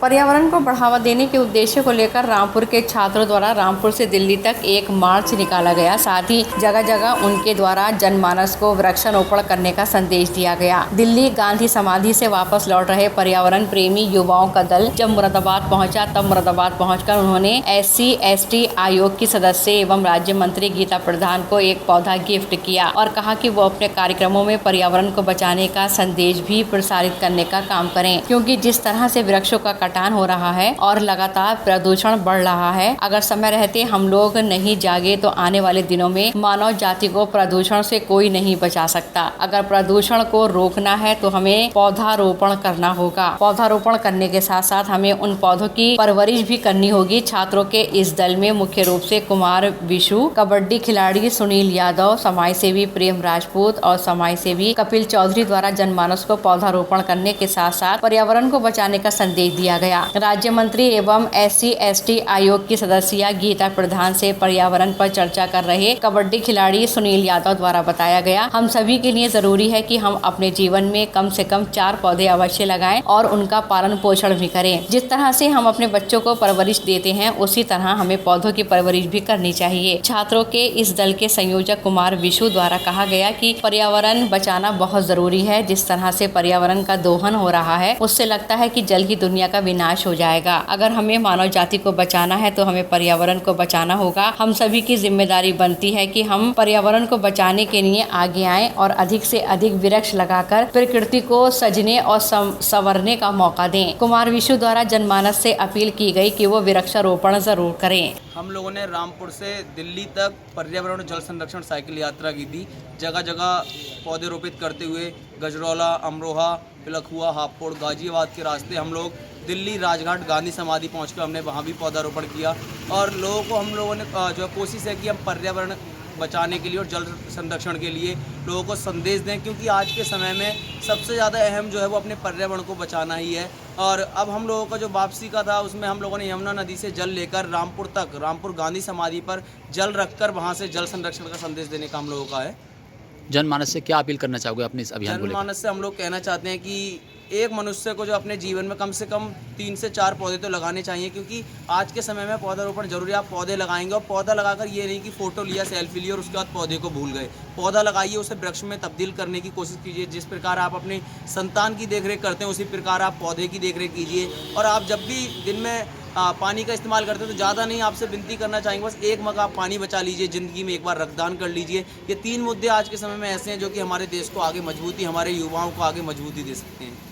पर्यावरण को बढ़ावा देने के उद्देश्य को लेकर रामपुर के छात्रों द्वारा रामपुर से दिल्ली तक एक मार्च निकाला गया। साथ ही जगह जगह उनके द्वारा जनमानस को वृक्षारोपण करने का संदेश दिया गया। दिल्ली गांधी समाधि से वापस लौट रहे पर्यावरण प्रेमी युवाओं का दल जब मुरादाबाद पहुंचा, तब मुरादाबाद पहुंचकर उन्होंने SC/ST आयोग की सदस्य एवं राज्य मंत्री गीता प्रधान को एक पौधा गिफ्ट किया और कहा कि वो अपने कार्यक्रमों में पर्यावरण को बचाने का संदेश भी प्रसारित करने का काम करें, क्योंकि जिस तरह से वृक्षों का कटान हो रहा है और लगातार प्रदूषण बढ़ रहा है, अगर समय रहते हम लोग नहीं जागे तो आने वाले दिनों में मानव जाति को प्रदूषण से कोई नहीं बचा सकता। अगर प्रदूषण को रोकना है तो हमें पौधारोपण करना होगा। पौधारोपण करने के साथ साथ हमें उन पौधों की परवरिश भी करनी होगी। छात्रों के इस दल में मुख्य रूप से कुमार विशु, कबड्डी खिलाड़ी सुनील यादव, समाज सेवी प्रेम राजपूत और समाज सेवी कपिल चौधरी द्वारा जनमानस को पौधारोपण करने के साथ साथ पर्यावरण को बचाने का संदेश दिया गया। राज्य मंत्री एवं SC/ST आयोग की सदस्य गीता प्रधान से पर्यावरण पर चर्चा कर रहे कबड्डी खिलाड़ी सुनील यादव द्वारा बताया गया, हम सभी के लिए जरूरी है कि हम अपने जीवन में कम से कम 4 पौधे अवश्य लगाएं और उनका पालन पोषण भी करें। जिस तरह से हम अपने बच्चों को परवरिश देते हैं, उसी तरह हमें पौधों की परवरिश भी करनी चाहिए। छात्रों के इस दल के संयोजक कुमार विशु द्वारा कहा गया कि पर्यावरण बचाना बहुत जरूरी है। जिस तरह से पर्यावरण का दोहन हो रहा है, उससे लगता है कि जल्द ही दुनिया का विनाश हो जाएगा। अगर हमें मानव जाति को बचाना है तो हमें पर्यावरण को बचाना होगा। हम सभी की जिम्मेदारी बनती है कि हम पर्यावरण को बचाने के लिए आगे आएं और अधिक से अधिक वृक्ष लगाकर प्रकृति को सजने और संवरने का मौका दें। कुमार विशु द्वारा जनमानस से अपील की गई कि वो वृक्षारोपण जरूर करें। हम लोगों ने रामपुर से दिल्ली तक पर्यावरण और जल संरक्षण साइकिल यात्रा की थी। जगह जगह पौधे रोपित करते हुए गजरौला, अमरोहा, पिलखुआ, हापुड़, गाजियाबाद के रास्ते हम लोग दिल्ली राजघाट गांधी समाधि पहुंचकर हमने वहां भी पौधारोपण किया और लोगों को हम लोगों ने जो कोशिश है कि हम पर्यावरण बचाने के लिए और जल संरक्षण के लिए लोगों को संदेश दें, क्योंकि आज के समय में सबसे ज़्यादा अहम जो है वो अपने पर्यावरण को बचाना ही है। और अब हम लोगों का जो वापसी का था उसमें हम लोगों ने यमुना नदी से जल लेकर रामपुर तक, रामपुर गांधी समाधि पर जल रखकर वहाँ से जल संरक्षण का संदेश देने का हम लोगों का है। जनमानस से क्या अपील करना चाहोगे अपने इस अभियान को लेकर? जनमानस से हम लोग कहना चाहते हैं कि एक मनुष्य को जो अपने जीवन में कम से कम 3 से 4 पौधे तो लगाने चाहिए, क्योंकि आज के समय में पौधारोपण जरूरी है। आप पौधे लगाएंगे और पौधा लगाकर ये नहीं कि फ़ोटो लिया, सेल्फी ली और उसके बाद पौधे को भूल गए। पौधा लगाइए, उसे वृक्ष में तब्दील करने की कोशिश कीजिए। जिस प्रकार आप अपने संतान की देखरेख करते हैं उसी प्रकार आप पौधे की देखरेख कीजिए। और आप जब भी दिन में पानी का इस्तेमाल करते हैं तो ज़्यादा नहीं, आपसे विनती करना चाहेंगे बस 1 मग आप पानी बचा लीजिए, ज़िंदगी में एक बार रक्तदान कर लीजिए। ये 3 मुद्दे आज के समय में ऐसे हैं जो कि हमारे देश को आगे मजबूती, हमारे युवाओं को आगे मजबूती दे सकते हैं।